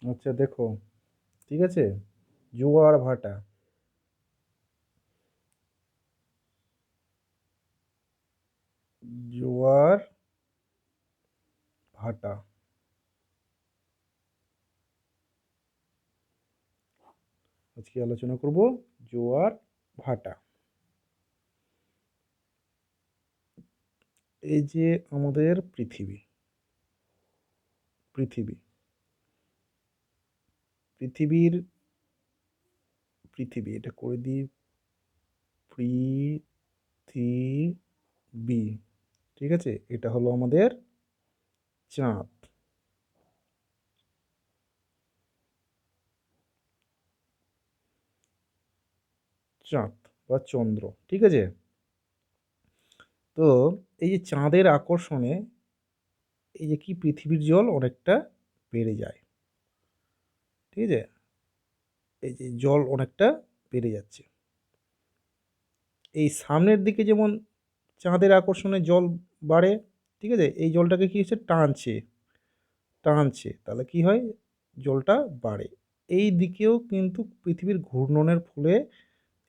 আচ্ছা দেখো, ঠিক আছে, জোয়ার ভাটা। জোয়ার ভাটা, আজকে আলোচনা করব জোয়ার ভাটা। এই যে আমাদের পৃথিবী, পৃথিবী পৃথিবীর পৃথিবী এটা করে দিই পৃথিবী, ঠিক আছে, এটা হলো আমাদের চাঁদ। চাঁদ বা চন্দ্র, ঠিক আছে। তো এই যে চাঁদের আকর্ষণে এই যে কি পৃথিবীর জল অনেকটা বেড়ে যায়, ঠিক আছে, এই যে জল অনেকটা বেড়ে যাচ্ছে। এই সামনের দিকে যেমন চাঁদের আকর্ষণে জল বাড়ে, ঠিক আছে, এই জলটাকে কি হচ্ছে টানছে, টানছে, তাহলে কি হয়, জলটা বাড়ে। এই দিকেও কিন্তু পৃথিবীর ঘূর্ণনের ফলে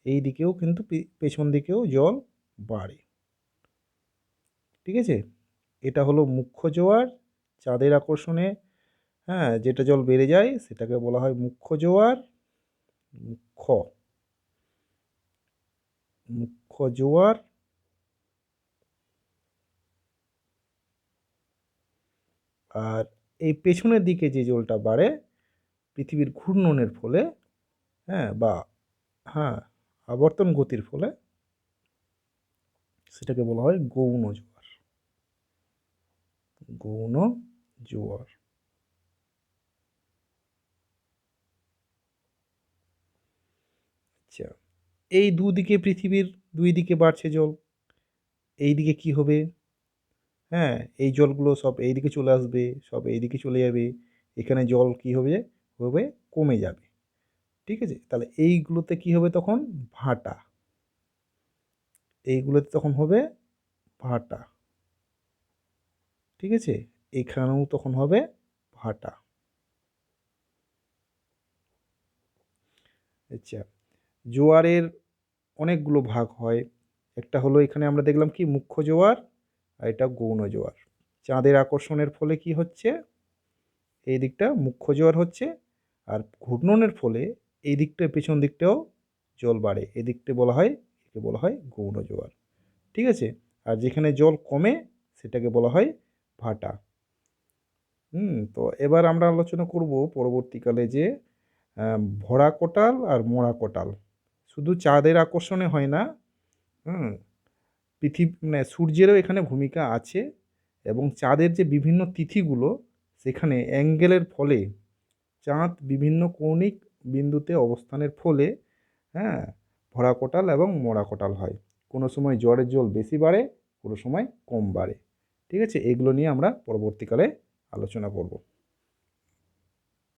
এই দিকেও কিন্তু পেছন দিকেও জল বাড়ে, ঠিক আছে। এটা হলো মুখ্য জোয়ার, চাঁদের আকর্ষণে, হ্যাঁ, যেটা জল বেড়ে যায় সেটাকে বলা হয় মুখ্য জোয়ার। মুখ্য মুখ্য জোয়ার। আর এই পেছনের দিকে যে জলটা বাড়ে পৃথিবীর ঘূর্ণনের ফলে, হ্যাঁ, বা হ্যাঁ আবর্তন গতির ফলে, সেটাকে বলা হয় গৌণ জোয়ার। গৌণ জোয়ার। আচ্ছা, এই দুদিকে পৃথিবীর দুই দিকে বাড়ছে জল, এই দিকে কি হবে, হ্যাঁ, এই জলগুলো সব এই দিকে চলে আসবে, সব এই দিকে চলে যাবে, এখানে জল কি হবে, হবে কমে যাবে, ঠিক আছে। তাহলে এইগুলোতে কি হবে তখন, ভাটা, এইগুলোতে তখন হবে ভাটা, ঠিক আছে, এখানেও তখন হবে ভাটা। আচ্ছা, জোয়ারের অনেকগুলো ভাগ হয়। একটা হলো এখানে আমরা দেখলাম কি মুখ্য জোয়ার, আর এটা গৌণ জোয়ার। চাঁদের আকর্ষণের ফলে কি হচ্ছে, এই দিকটা মুখ্য জোয়ার হচ্ছে, আর ঘূর্ণনের ফলে এই দিকটা পেছন দিকটাও জল বাড়ে, এদিকটা বলা হয়, একে বলা হয় গৌণ জোয়ার, ঠিক আছে। আর যেখানে জল কমে সেটাকে বলা হয় ভাটা। তো এবার আমরা আলোচনা করব পরবর্তীকালে যে ভরা কোটাল আর মরা কোটাল শুধু চাঁদের আকর্ষণে হয় না, হুম, পৃথিবী মানে সূর্যেরও এখানে ভূমিকা আছে, এবং চাঁদের যে বিভিন্ন তিথিগুলো সেখানে অ্যাঙ্গেলের ফলে চাঁদ বিভিন্ন কৌণিক বিন্দুতে অবস্থানের ফলে, হ্যাঁ, ভরা কোটাল এবং মরা কোটাল হয়। কোনো সময় জোয়ারের জল বেশি বাড়ে, কোনো সময় কম বাড়ে, ঠিক আছে। এগুলো নিয়ে আমরা পরবর্তীকালে আলোচনা করব।